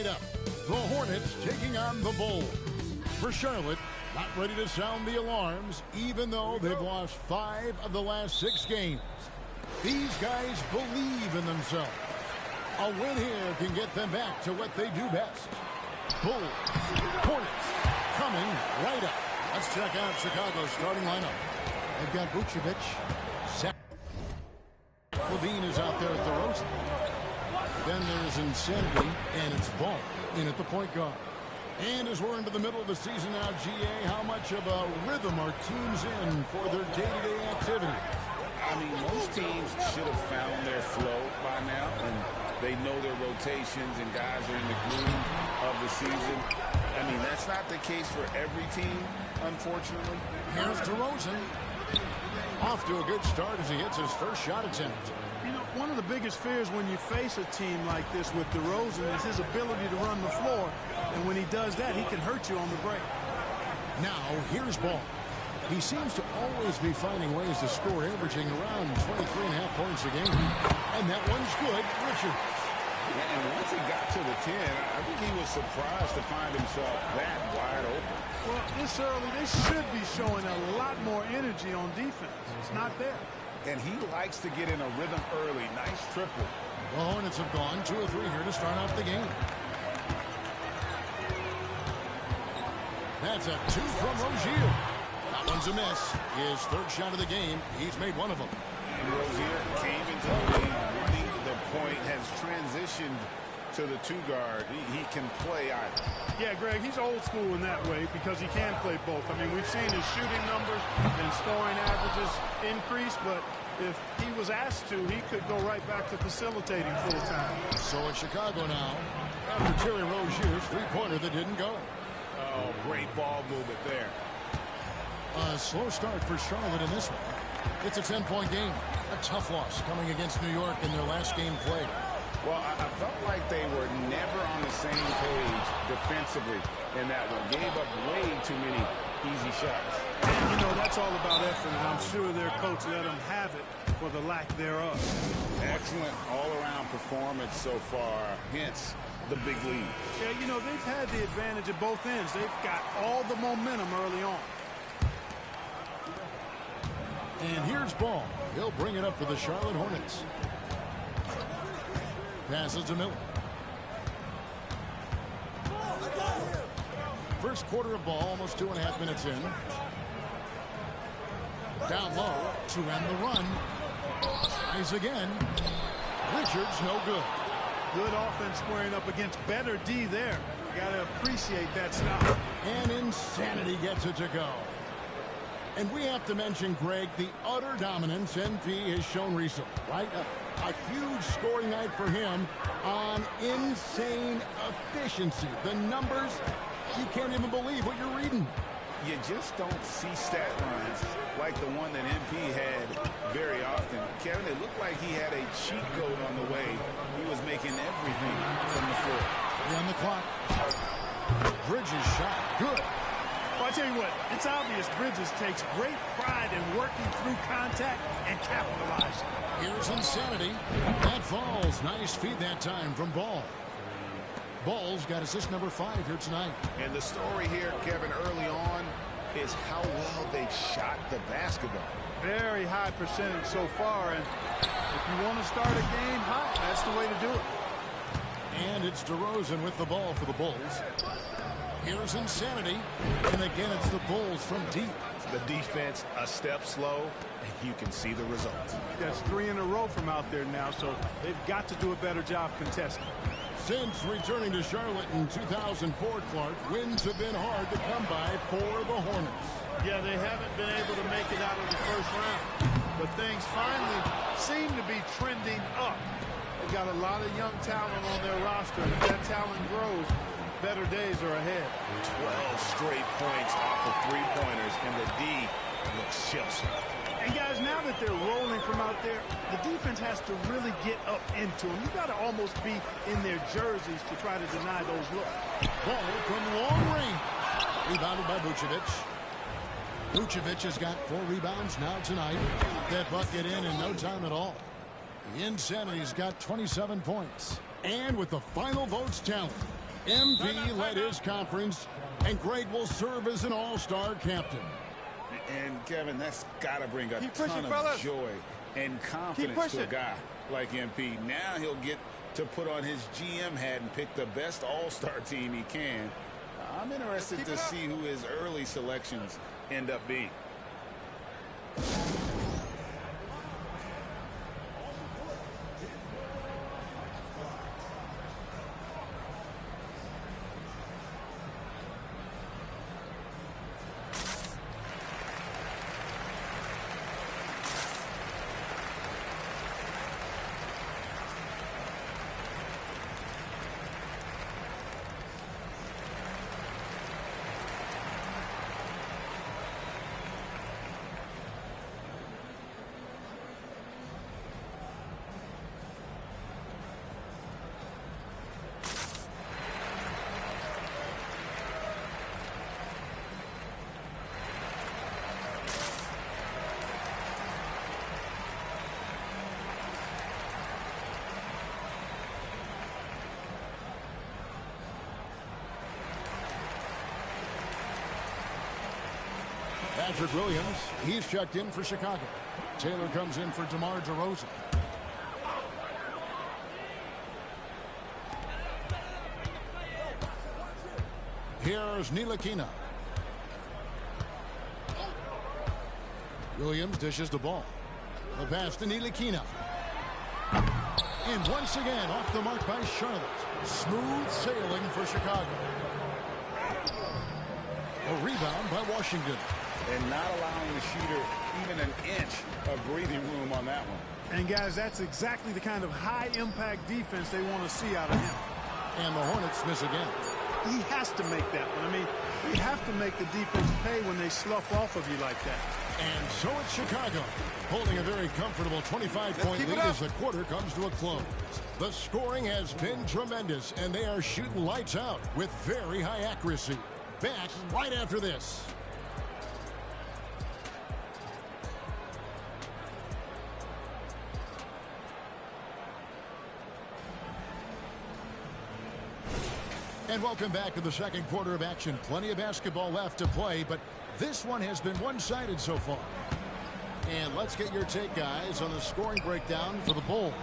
right up. The Hornets taking on the Bulls. For Charlotte, not ready to sound the alarms, even though they've lost 5 of the last 6 games. These guys believe in themselves. A win here can get them back to what they do best. Bulls, Hornets, coming right up. Let's check out Chicago's starting lineup. They've got Vucevic. Levine is out there at the roast. Then there's Insanity, and it's Ball in at the point guard. And as we're into the middle of the season now, GA, how much of a rhythm are teams in for their day-to-day activity? I mean, most teams should have found their flow by now, and they know their rotations, and guys are in the groove of the season. I mean, that's not the case for every team, unfortunately. Here's DeRozan. Off to a good start as he hits his first shot attempt. You know, one of the biggest fears when you face a team like this with DeRozan is his ability to run the floor. And when he does that, he can hurt you on the break. Now, here's Ball. He seems to always be finding ways to score, averaging around 23.5 points a game. And that one's good. Richards. And once he got to the 10, I think he was surprised to find himself that wide open. Well, this early, they should be showing a lot more energy on defense. It's not there. And he likes to get in a rhythm early. Nice triple. The Hornets have gone 2 of 3 here to start off the game. That's a 2 from Rozier. That one's a miss. His third shot of the game. He's made one of them. And Rozier came into the league running the point, has transitioned to the 2 guard. He can play either. Yeah, Greg, he's old school in that way because he can play both. I mean, we've seen his shooting numbers and scoring averages increase, but if he was asked to, he could go right back to facilitating full time. So it's Chicago now after Terry Rozier's three-pointer that didn't go. Oh, great ball movement there. A slow start for Charlotte in this one. It's a 10-point game. A tough loss coming against New York in their last game played. Well, I felt like they were never on the same page defensively in that one. Gave up way too many easy shots. And, you know, that's all about effort, and I'm sure their coach let them have it for the lack thereof. Excellent all-around performance so far, hence the big lead. Yeah, you know, they've had the advantage at both ends. They've got all the momentum early on. And here's Ball. He'll bring it up for the Charlotte Hornets. Passes to Miller. First quarter of ball, almost 2.5 minutes in. Down low to end the run. Tries again. Richards, no good. Good offense squaring up against better D there. You got to appreciate that stop. And Insanity gets it to go. And we have to mention, Greg, the utter dominance NP has shown recently, right? A huge scoring night for him on insane efficiency. The numbers, you can't even believe what you're reading. You just don't see stat lines like the one that MP had very often. Kevin, it looked like he had a cheat code on the way. He was making everything from the floor. On the clock. Bridges shot. Good. Well, I tell you what, it's obvious Bridges takes great pride in working through contact and capitalizing. Here's Insanity. That falls. Nice feed that time from Ball. Ball's got assist number 5 here tonight. And the story here, Kevin, early on is how well they've shot the basketball. Very high percentage so far, and if you want to start a game hot, that's the way to do it. And it's DeRozan with the ball for the Bulls. Here's Insanity. And again, it's the Bulls from deep. The defense a step slow, and you can see the results. That's 3 in a row from out there now, so they've got to do a better job contesting. Since returning to Charlotte in 2004, Clark, wins have been hard to come by for the Hornets. Yeah, they haven't been able to make it out of the first round, but things finally seem to be trending up. They've got a lot of young talent on their roster, and if that talent grows, better days are ahead. 12 straight points off of three-pointers, and the D looks shell-shocked. And guys, now that they're rolling from out there, the defense has to really get up into them. You got to almost be in their jerseys to try to deny those looks. Ball from long range. Rebounded by Vucevic. Vucevic has got 4 rebounds now tonight. That bucket in no time at all. The Insanity's got 27 points. And with the final votes tallied, MP led his conference, and Greg will serve as an all-star captain. And, Kevin, that's got to bring a ton of joy and confidence to a guy like MP. Now he'll get to put on his GM hat and pick the best all-star team he can. I'm interested to see who his early selections end up being. Patrick Williams, he's checked in for Chicago. Taylor comes in for DeMar DeRozan. Here's Ntilikina. Williams dishes the ball. The pass to Ntilikina. And once again, off the mark by Charlotte. Smooth sailing for Chicago. A rebound by Washington. And not allowing the shooter even an inch of breathing room on that one. And, guys, that's exactly the kind of high-impact defense they want to see out of him. And the Hornets miss again. He has to make that one. I mean, you have to make the defense pay when they slough off of you like that. And so it's Chicago, holding a very comfortable 25-point lead as the quarter comes to a close. The scoring has been tremendous, and they are shooting lights out with very high accuracy. Back right after this. And welcome back to the second quarter of action. Plenty of basketball left to play, but this one has been one-sided so far. And let's get your take, guys, on the scoring breakdown for the Bulls.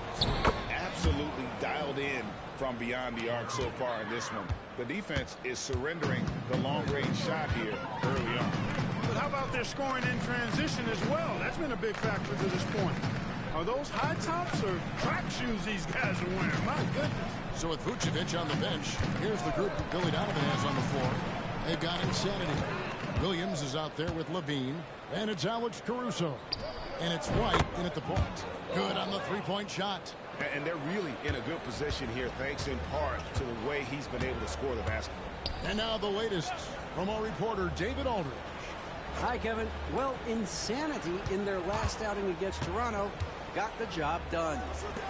Absolutely dialed in from beyond the arc so far in this one. The defense is surrendering the long-range shot here early on. But how about their scoring in transition as well? That's been a big factor to this point. Are those high tops or track shoes these guys are wearing? My goodness. So with Vucevic on the bench, here's the group that Billy Donovan has on the floor. They've got Insanity. Williams is out there with Levine, and it's Alex Caruso. And it's White in at the point. Good on the three-point shot. And they're really in a good position here, thanks in part to the way he's been able to score the basketball. And now the latest from our reporter, David Aldridge. Hi, Kevin. Well, Insanity in their last outing against Toronto got the job done.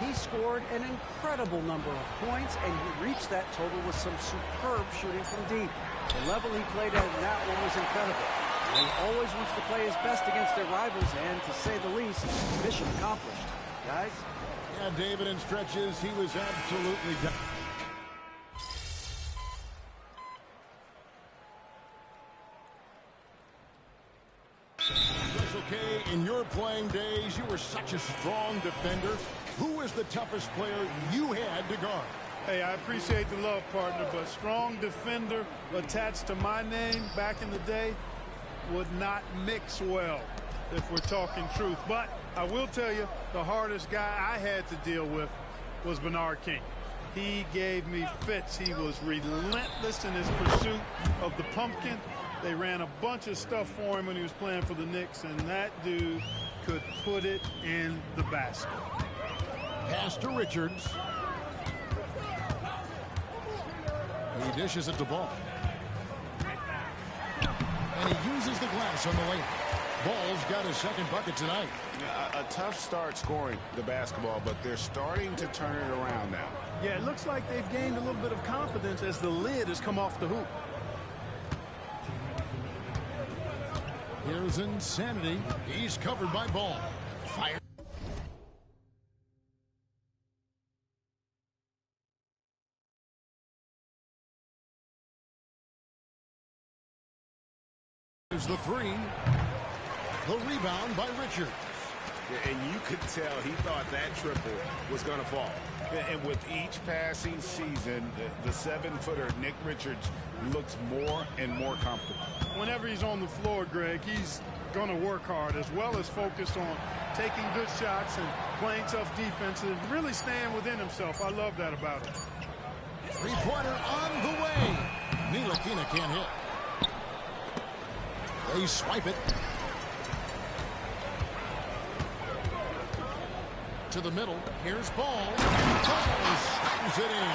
He scored an incredible number of points, and he reached that total with some superb shooting from deep. The level he played at in that one was incredible. And he always wants to play his best against their rivals, and to say the least, mission accomplished. Guys? Yeah, David, in stretches, he was absolutely done. Okay, in your playing days, you were such a strong defender. Who was the toughest player you had to guard? Hey, I appreciate the love, partner, but strong defender attached to my name back in the day would not mix well, if we're talking truth. But I will tell you, the hardest guy I had to deal with was Bernard King. He gave me fits. He was relentless in his pursuit of the pumpkin. They ran a bunch of stuff for him when he was playing for the Knicks, and that dude could put it in the basket. Pass to Richards. He dishes it to Ball. And he uses the glass on the layup. Ball's got his second bucket tonight. A tough start scoring the basketball, but they're starting to turn it around now. Yeah, it looks like they've gained a little bit of confidence as the lid has come off the hoop. Here's Insanity. He's covered by Ball. Fire. There's the three. The rebound by Richards. Yeah, and you could tell he thought that triple was going to fall. And with each passing season, the 7-footer Nick Richards looks more and more comfortable. Whenever he's on the floor, Greg, he's going to work hard as well as focus on taking good shots and playing tough defense and really staying within himself. I love that about him. Three-pointer on the way. Ntilikina can't hit. They swipe it. To the middle. Here's Ball. Ball slams it in.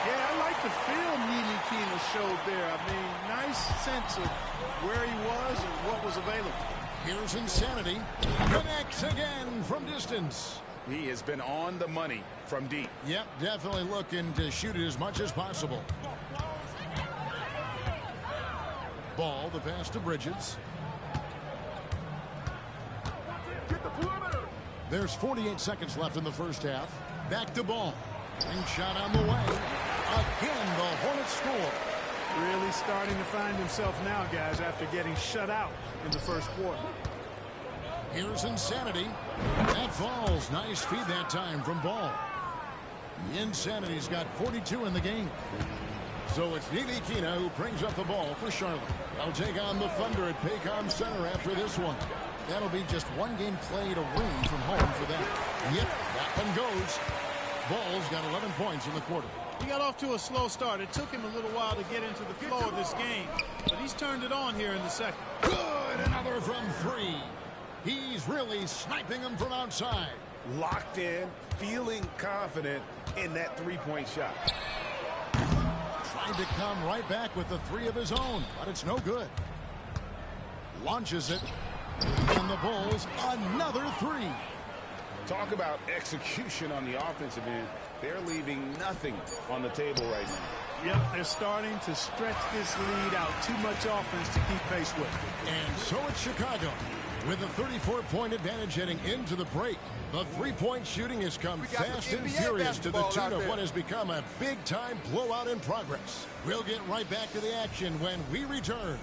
Yeah, I like the feel Ntilikina showed there. I mean, nice sense of where he was and what was available. Here's Insanity. Connects again from distance. He has been on the money from deep. Yep, definitely looking to shoot it as much as possible. Ball, the pass to Bridges. There's 48 seconds left in the first half. Back to Ball. And shot on the way. Again, the Hornets score. Really starting to find himself now, guys, after getting shut out in the first quarter. Here's Insanity. That falls. Nice feed that time from Ball. Insanity's got 42 in the game. So it's Ntilikina who brings up the ball for Charlotte. They'll take on the Thunder at Paycom Center after this one. That'll be just one game played away from home for them. Yep, that one goes. Ball's got 11 points in the quarter. He got off to a slow start. It took him a little while to get into the flow of this game, but he's turned it on here in the second. Good, another from three. He's really sniping them from outside. Locked in, feeling confident in that three-point shot. Trying to come right back with the three of his own, but it's no good. Launches it. And the Bulls, another three. Talk about execution on the offensive end. They're leaving nothing on the table right now. Yep, they're starting to stretch this lead out. Too much offense to keep pace with. And so it's Chicago with a 34-point advantage heading into the break. The three-point shooting has come fast and furious to the tune of what has become a big-time blowout in progress. We'll get right back to the action when we return.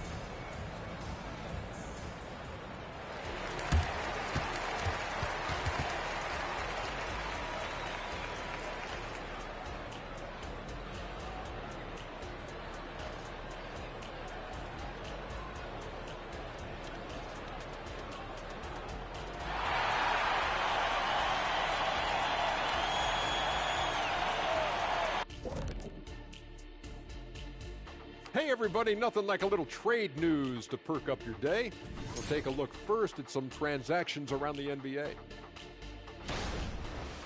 Hey everybody, nothing like a little trade news to perk up your day. We'll take a look first at some transactions around the NBA.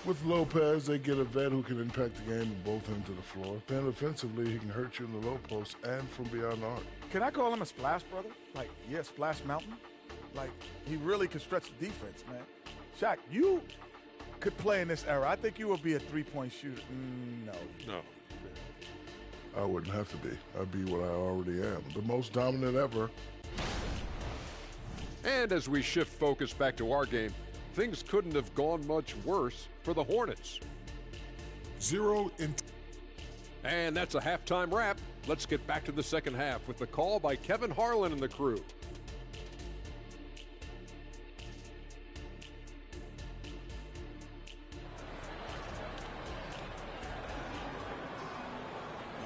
With Lopez, they get a vet who can impact the game at both ends of the floor. Then offensively, he can hurt you in the low post and from beyond the arc. Can I call him a splash brother? Like, yeah, Splash Mountain? Like, he really can stretch the defense, man. Shaq, you could play in this era. I think you would be a three-point shooter. No. I wouldn't have to be. I'd be what I already am, the most dominant ever. And as we shift focus back to our game, things couldn't have gone much worse for the Hornets. And that's a halftime wrap. Let's get back to the second half with the call by Kevin Harlan and the crew.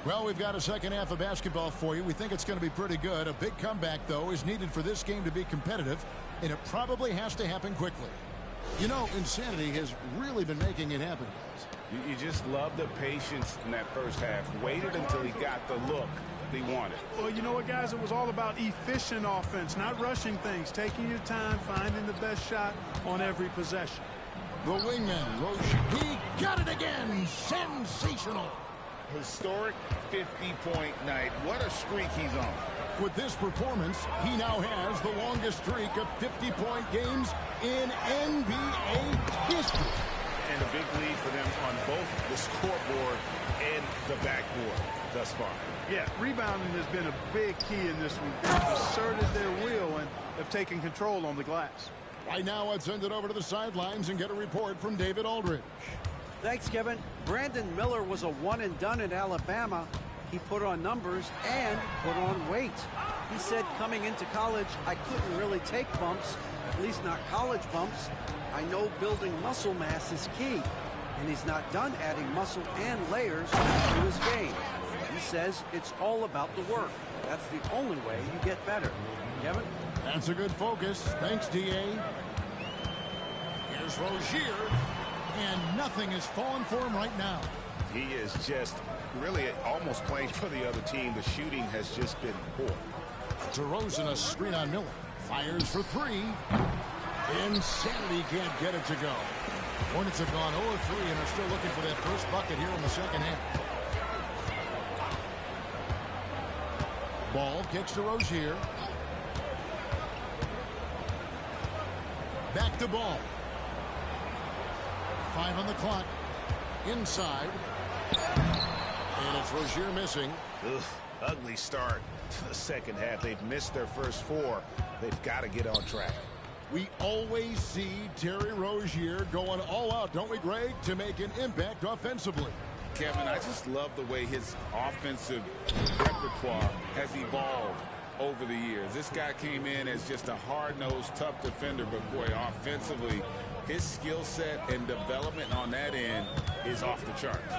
Well, we've got a second half of basketball for you. We think it's going to be pretty good. A big comeback, though, is needed for this game to be competitive, and it probably has to happen quickly. You know, Insanity has really been making it happen, guys. You just love the patience in that first half. Waited until he got the look he wanted. Well, you know what, guys? It was all about efficient offense, not rushing things, taking your time, finding the best shot on every possession. The wingman, Roche, he got it again. Sensational. Historic 50-point night. What a streak he's on. With this performance, he now has the longest streak of 50-point games in NBA history. And a big lead for them on both the scoreboard and the backboard thus far. Yeah, rebounding has been a big key in this one. They've asserted their will and have taken control on the glass. Right now, let's send it over to the sidelines and get a report from David Aldridge. Thanks, Kevin. Brandon Miller was a one-and-done in Alabama. He put on numbers and put on weight. He said coming into college, I couldn't really take bumps, at least not college bumps. I know building muscle mass is key, and he's not done adding muscle and layers to his game. He says it's all about the work. That's the only way you get better. Kevin? That's a good focus. Thanks, D.A. Here's Rozier, and nothing is falling for him right now. He is just really almost playing for the other team. The shooting has just been poor. DeRozan, a screen on Miller. Fires for three. Insanity can't get it to go. Hornets have gone 0-3 and are still looking for that first bucket here in the second half. Ball kicks to Rozier. Back to Ball. 5 on the clock. Inside. And it's Rozier missing. Ugh, ugly start to the second half. They've missed their first 4. They've got to get on track. We always see Terry Rozier going all out, don't we, Greg, to make an impact offensively. Kevin, I just love the way his offensive repertoire has evolved over the years. This guy came in as just a hard-nosed, tough defender, but boy, offensively, his skill set and development on that end is off the charts.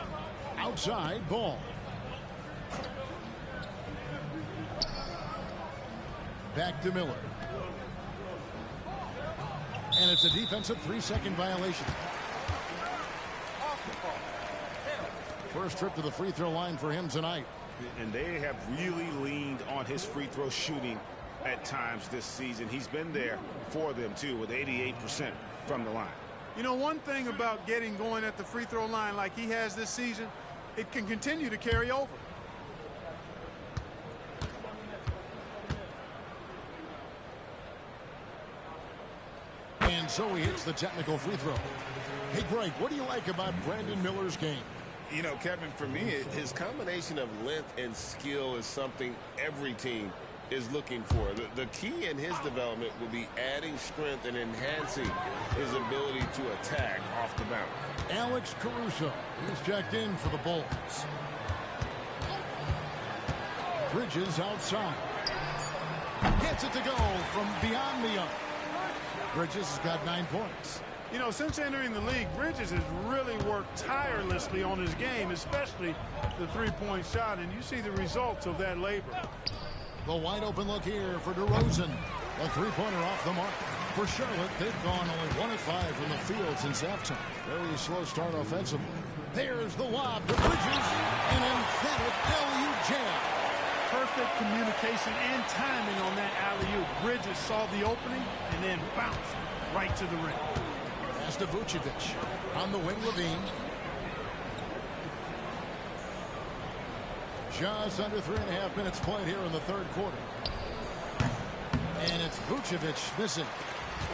Outside, Ball. Back to Miller. And it's a defensive 3-second violation. First trip to the free throw line for him tonight. And they have really leaned on his free throw shooting at times this season. He's been there for them, too, with 88% from the line. You know, one thing about getting going at the free throw line like he has this season, it can continue to carry over. And so he hits the technical free throw. Hey, Greg, what do you like about Brandon Miller's game? You know, Kevin, for me, his combination of length and skill is something every team is looking for. The key in his development will be adding strength and enhancing his ability to attack off the bounce. Alex Caruso is checked in for the Bulls. Bridges outside. Gets it to go from beyond the arc. Bridges has got 9 points. You know, since entering the league, Bridges has really worked tirelessly on his game, especially the three-point shot, and you see the results of that labor. The wide open look here for DeRozan. A three-pointer off the mark. For Charlotte, they've gone only 1 of 5 from the field since halftime. Very slow start offensively. There's the lob to Bridges. An emphatic alley-oop jam. Perfect communication and timing on that alley-oop. Bridges saw the opening and then bounced right to the rim. Pass to Vucevic. On the wing, Levine. Just under 3.5 minutes played here in the third quarter. And it's Vucevic missing.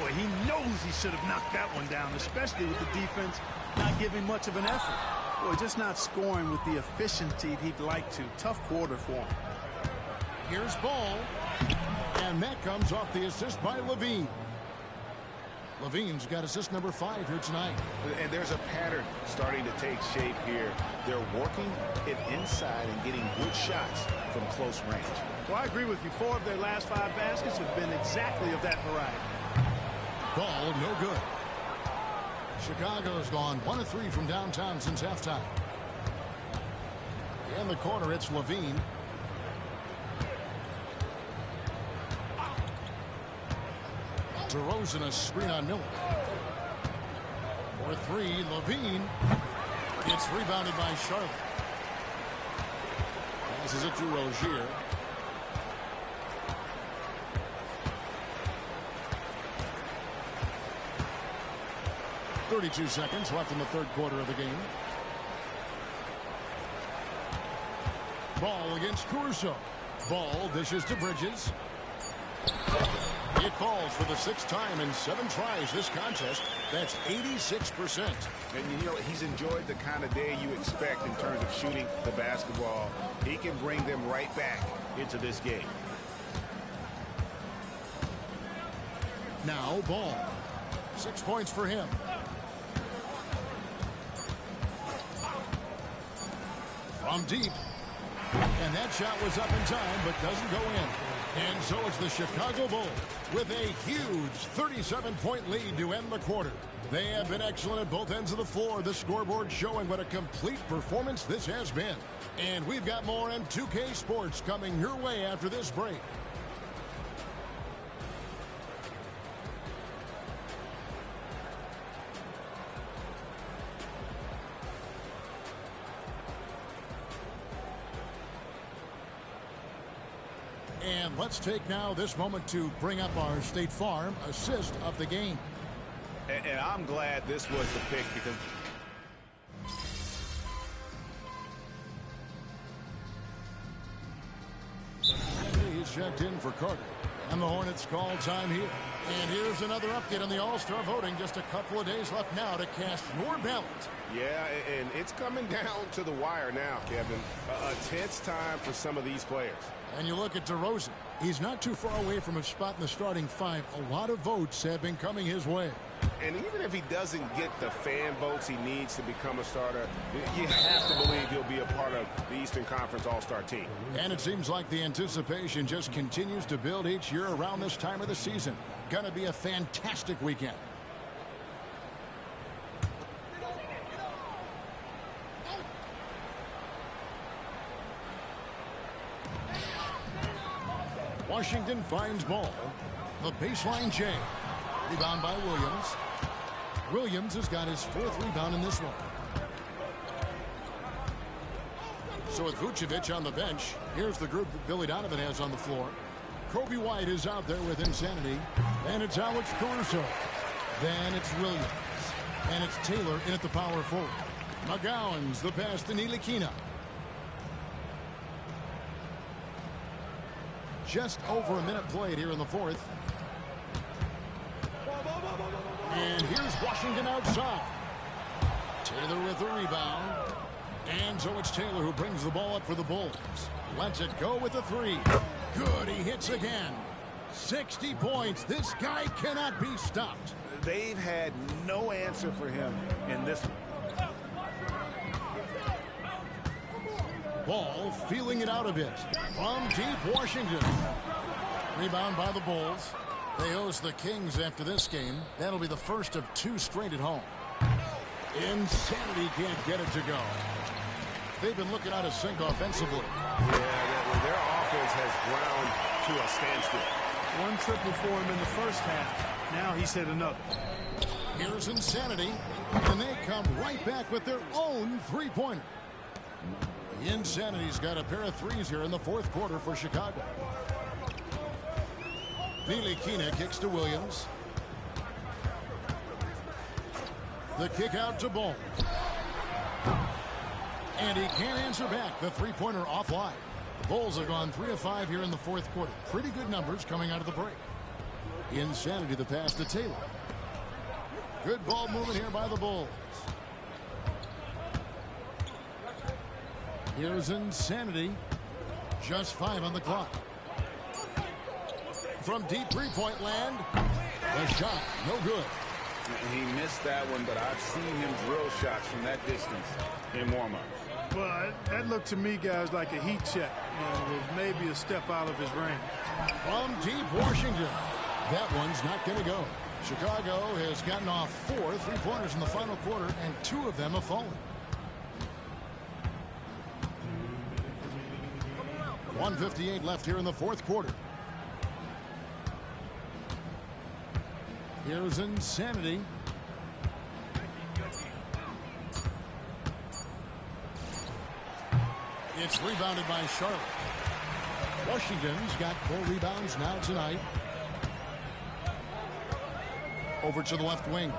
Boy, he knows he should have knocked that one down, especially with the defense not giving much of an effort. Boy, just not scoring with the efficiency he'd like to. Tough quarter for him. Here's Ball. And that comes off the assist by Levine. Levine's got assist number 5 here tonight. And there's a pattern starting to take shape here. They're working it inside and getting good shots from close range. Well, I agree with you. 4 of their last 5 baskets have been exactly of that variety. Ball, no good. Chicago's gone 1 of 3 from downtown since halftime. In the corner, it's Levine. DeRozan, a screen on Miller. For 3, Levine. It's rebounded by Charlotte. Passes it to Rozier. .32 seconds left in the third quarter of the game. Ball against Caruso. Ball dishes to Bridges. It falls for the 6th time in 7 tries this contest. That's 86%. And, you know, he's enjoyed the kind of day you expect in terms of shooting the basketball. He can bring them right back into this game. Now Ball. 6 points for him. From deep. And that shot was up in time, but doesn't go in. And so it's the Chicago Bulls with a huge 37-point lead to end the quarter. They have been excellent at both ends of the floor. The scoreboard showing what a complete performance this has been. And we've got more on 2K Sports coming your way after this break. And let's take now this moment to bring up our State Farm assist of the game. And I'm glad this was the pick because he's checked in for Carter. And the Hornets call time here. And here's another update on the All-Star voting. Just a couple of days left now to cast your ballot. Yeah, and it's coming down to the wire now, Kevin. A tense time for some of these players. And you look at DeRozan. He's not too far away from a spot in the starting five. A lot of votes have been coming his way. And even if he doesn't get the fan votes he needs to become a starter, you have to believe he'll be a part of the Eastern Conference All-Star team. And it seems like the anticipation just continues to build each year around this time of the season. Gonna be a fantastic weekend. Washington finds ball. The baseline J. Rebound by Williams. Williams has got his fourth rebound in this one. So with Vucevic on the bench, here's the group that Billy Donovan has on the floor. Kobe White is out there with insanity. And it's Alex Caruso. Then it's Williams. And it's Taylor in at the power forward. McGowan's the pass to Ntilikina. Just over a minute played here in the fourth. And here's Washington outside. Taylor with the rebound. And so it's Taylor who brings the ball up for the Bulls. Lets it go with the three. Good, he hits again. 60 points. This guy cannot be stopped. They've had no answer for him in this one. Ball feeling it out a bit. From deep Washington. Rebound by the Bulls. They host the Kings after this game. That'll be the first of two straight at home. Insanity can't get it to go. They've been looking out of sync offensively. Yeah, their offense has ground to a standstill. One triple for him in the first half. Now he's hit another. Here's Insanity. And they come right back with their own three-pointer. Insanity's got a pair of threes here in the fourth quarter for Chicago. Ntilikina kicks to Williams. The kick out to Ball. And he can't answer back. The three-pointer offline. The Bulls have gone 3 of 5 here in the fourth quarter. Pretty good numbers coming out of the break. Insanity the pass to Taylor. Good ball movement here by the Bulls. Here's Insanity. Just 5 on the clock. From deep three-point land. The shot, no good. he missed that one, but I've seen him drill shots from that distance in warm-ups. Well, that looked to me, guys, like a heat check. With maybe a step out of his range. From deep Washington. That one's not going to go. Chicago has gotten off 4 three-pointers in the final quarter, and 2 of them have fallen. 1:58 left here in the fourth quarter. Here's Insanity. It's rebounded by Charlotte. Washington's got 4 rebounds now tonight. Over to the left wing.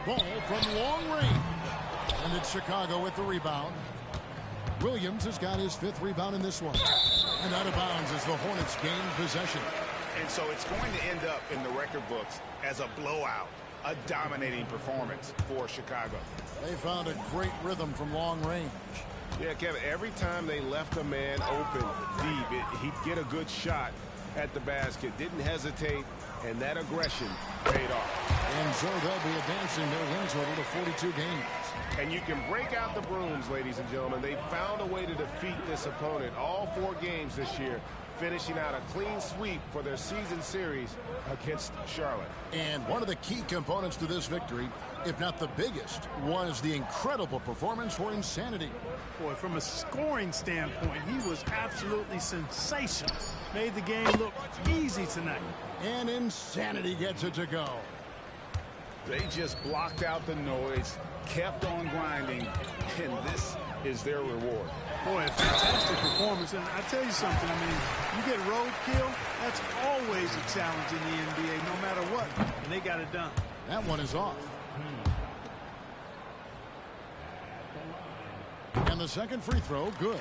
Ball from long range. And it's Chicago with the rebound. Williams has got his 5th rebound in this one. And out of bounds as the Hornets gain possession. And so it's going to end up in the record books as a blowout, a dominating performance for Chicago. They found a great rhythm from long range. Yeah, Kevin, every time they left a man open deep, he'd get a good shot at the basket. Didn't hesitate, and that aggression paid off. And so they'll be advancing their win total to 42 games. And you can break out the brooms, ladies and gentlemen. They found a way to defeat this opponent all 4 games this year. finishing out a clean sweep for their season series against Charlotte. And one of the key components to this victory, if not the biggest, was the incredible performance for Insanity. Boy, from a scoring standpoint, he was absolutely sensational. Made the game look easy tonight. And Insanity gets it to go. They just blocked out the noise, kept on grinding, and this is their reward. Boy, a fantastic performance. And I tell you something, I mean, you get roadkill, that's always a challenge in the NBA, no matter what. And they got it done. That one is off. And the second free throw, good.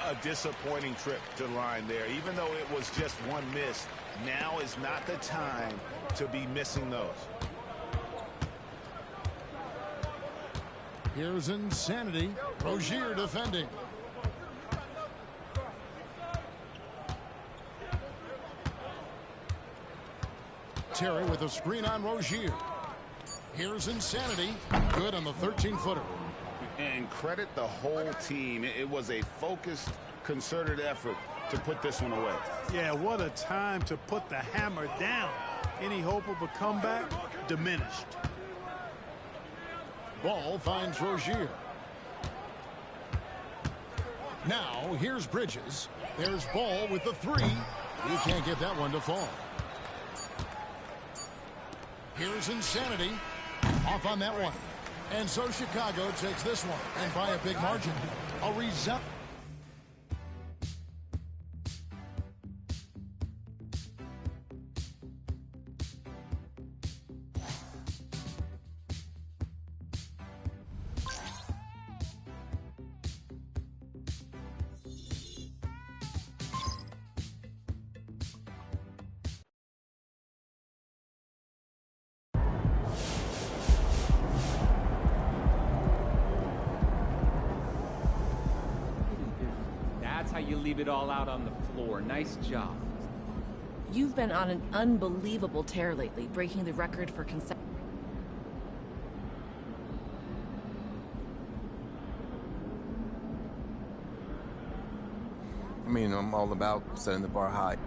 A disappointing trip to the line there. Even though it was just one miss, now is not the time to be missing those. Here's Insanity. Rozier defending. Terry with a screen on Rozier. Here's Insanity. Good on the 13-footer. And credit the whole team. It was a focused, concerted effort to put this one away. Yeah, what a time to put the hammer down. Any hope of a comeback diminished. Ball finds Rozier. Now here's Bridges. There's Ball with the three. He can't get that one to fall. Here's Insanity. Off on that one. And so Chicago takes this one, and by a big margin. A result. That's how you leave it all out on the floor. Nice job. You've been on an unbelievable tear lately, breaking the record for consecutive. I mean, I'm all about setting the bar high.